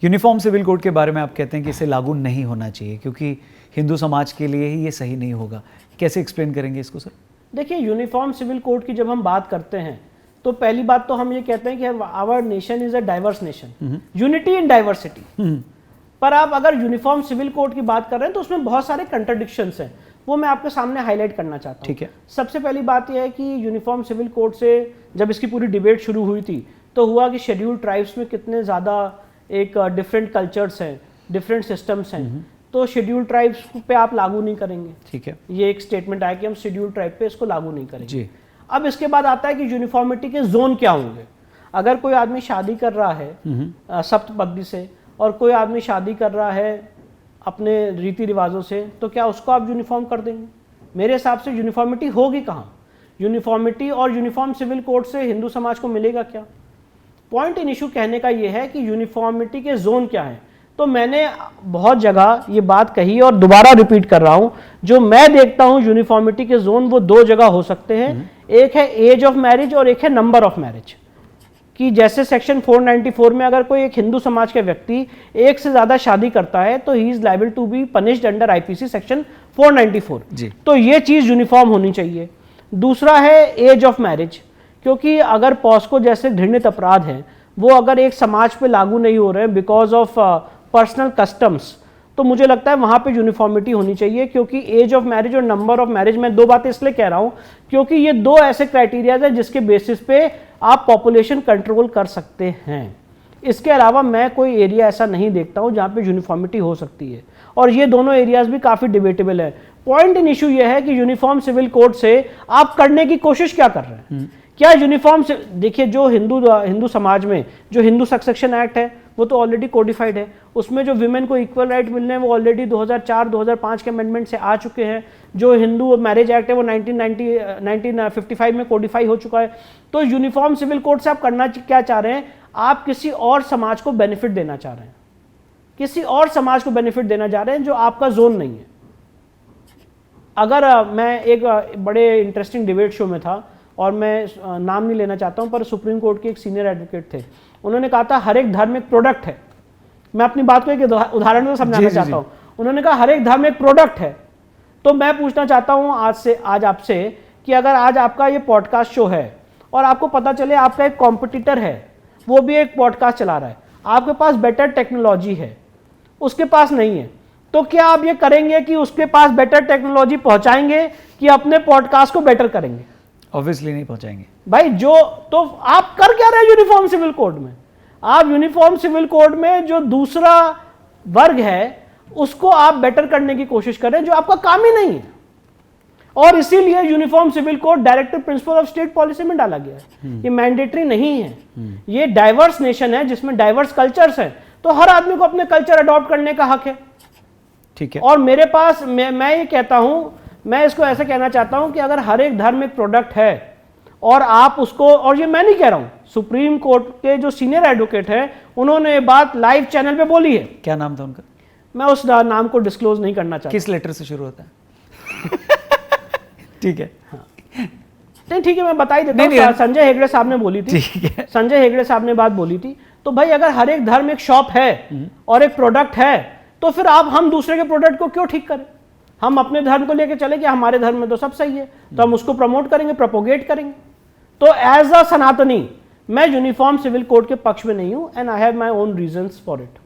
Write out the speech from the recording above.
Uniform civil code के बारे में आप कहते हैं कि इसे लागू नहीं होना चाहिए क्योंकि हिंदू समाज के लिए ही ये सही नहीं होगा, कैसे एक्सप्लेन करेंगे इसको सर? देखिए, यूनिफॉर्म सिविल कोड की जब हम बात करते हैं तो पहली बात तो हम ये कहते हैं कि our nation is a diverse nation, unity in diversity. पर आप अगर यूनिफॉर्म सिविल कोड की बात कर रहे हैं तो उसमें बहुत सारे कंट्राडिक्शंस हैं, वो मैं आपके सामने हाईलाइट करना चाहता हूँ। ठीक है। सबसे पहली बात यह है कि यूनिफॉर्म सिविल कोड से जब इसकी पूरी डिबेट शुरू हुई थी तो हुआ कि शेड्यूल्ड ट्राइब्स में कितने ज़्यादा एक डिफरेंट कल्चर्स हैं, डिफरेंट सिस्टम्स हैं, तो शेड्यूल्ड ट्राइब्स पे आप लागू नहीं करेंगे। ठीक है। ये एक स्टेटमेंट आया कि हम शेड्यूल्ड ट्राइब पे इसको लागू नहीं करेंगे जी। अब इसके बाद आता है कि यूनिफॉर्मिटी के जोन क्या होंगे। अगर कोई आदमी शादी कर रहा है सप्तपदी से और कोई आदमी शादी कर रहा है अपने रीति रिवाजों से, तो क्या उसको आप यूनिफॉर्म कर देंगे? मेरे हिसाब से यूनिफॉर्मिटी होगी कहाँ? यूनिफॉर्मिटी और यूनिफॉर्म सिविल कोड से हिंदू समाज को मिलेगा क्या? पॉइंट इन इशू कहने का ये है कि यूनिफॉर्मिटी के जोन क्या है। तो मैंने बहुत जगह ये बात कही और दोबारा रिपीट कर रहा हूं, जो मैं देखता हूं यूनिफॉर्मिटी के जोन वो दो जगह हो सकते हैं, एक है एज ऑफ मैरिज और एक है नंबर ऑफ मैरिज। कि जैसे सेक्शन 494 में अगर कोई एक हिंदू समाज के व्यक्ति एक से ज्यादा शादी करता है तो he is liable to be punished under IPC section 494 जी। तो ये चीज यूनिफॉर्म होनी चाहिए। दूसरा है एज ऑफ मैरिज, क्योंकि अगर पॉस्को जैसे घृणित अपराध हैं वो अगर एक समाज पे लागू नहीं हो रहे हैं बिकॉज ऑफ पर्सनल कस्टम्स, तो मुझे लगता है वहां पे यूनिफॉर्मिटी होनी चाहिए। क्योंकि एज ऑफ मैरिज और नंबर ऑफ मैरिज, मैं दो बातें इसलिए कह रहा हूं क्योंकि ये दो ऐसे क्राइटेरियाज हैं जिसके बेसिस पे आप पॉपुलेशन कंट्रोल कर सकते हैं। इसके अलावा मैं कोई एरिया ऐसा नहीं देखता हूं जहां पे यूनिफॉर्मिटी हो सकती है, और ये दोनों एरियाज भी काफी डिबेटेबल है। पॉइंट इन इशू ये है कि यूनिफॉर्म सिविल कोड से आप करने की कोशिश क्या कर रहे हैं? क्या यूनिफॉर्म से, देखिए जो हिंदू समाज में जो हिंदू सक्सेशन एक्ट है वो तो ऑलरेडी कोडिफाइड है, उसमें जो विमेन को इक्वल राइट मिलने हैं वो ऑलरेडी 2004-2005 के अमेंडमेंट से आ चुके हैं। जो हिंदू मैरिज एक्ट है वो 1955 में कोडिफाई हो चुका है। तो यूनिफॉर्म सिविल कोड से आप करना क्या चाह रहे हैं? आप किसी और समाज को बेनिफिट देना चाह रहे हैं, किसी और समाज को बेनिफिट देना चाह रहे हैं जो आपका जोन नहीं है। अगर मैं एक बड़े इंटरेस्टिंग डिबेट शो में था और मैं नाम नहीं लेना चाहता हूं, पर सुप्रीम कोर्ट के एक सीनियर एडवोकेट थे, उन्होंने कहा था हर एक धर्म एक प्रोडक्ट है। मैं अपनी बात को एक उदाहरण से समझाना चाहता हूं। उन्होंने कहा हर एक धर्म एक प्रोडक्ट है। तो मैं पूछना चाहता हूं आज आपसे कि अगर आज आपका ये पॉडकास्ट शो है और आपको पता चले आपका एक कॉम्पिटिटर है, वो भी एक पॉडकास्ट चला रहा है, आपके पास बेटर टेक्नोलॉजी है, उसके पास नहीं है, तो क्या आप ये करेंगे कि उसके पास बेटर टेक्नोलॉजी पहुंचाएंगे कि अपने पॉडकास्ट को बेटर करेंगे? ऑब्वियसली नहीं पहुंचाएंगे भाई। जो तो आप कर क्या रहे हैं यूनिफॉर्म सिविल कोड में? आप यूनिफॉर्म सिविल कोड में जो दूसरा वर्ग है उसको आप बेटर करने की कोशिश करें, जो आपका काम ही नहीं है। और इसीलिए uniform civil code directive principle of state policy में डाला गया है। ये मैंडेटरी नहीं है। ये डाइवर्स नेशन है जिसमें डाइवर्स कल्चर्स हैं, तो हर आदमी को अपने कल्चर अडॉप्ट करने का हक है। ठीक है। और मेरे पास मैं ये कहता हूं, मैं इसको ऐसे कहना चाहता हूं कि अगर हर एक धर्म एक प्रोडक्ट है और आप उसको, और ये मैं नहीं कह रहा हूं, सुप्रीम कोर्ट के जो सीनियर एडवोकेट हैं उन्होंने ये बात लाइव चैनल पे बोली है। क्या नाम था उनका? मैं उस नाम को डिस्क्लोज नहीं करना चाहता। किस लेटर से शुरू होता है? ठीक है। हाँ। नहीं ठीक है, मैं बता ही देता हूं। संजय हेगड़े साहब ने बोली थी। संजय हेगड़े साहब ने बात बोली थी। तो भाई अगर हर एक धर्म एक शॉप है और एक प्रोडक्ट है, तो फिर हम दूसरे के प्रोडक्ट को क्यों ठीक करें? हम अपने धर्म को लेकर चले कि हमारे धर्म में तो सब सही है, तो हम उसको प्रमोट करेंगे, प्रोपोगेट करेंगे। तो एज अ सनातनी मैं यूनिफॉर्म सिविल कोड के पक्ष में नहीं हूं, and I have my own reasons for it.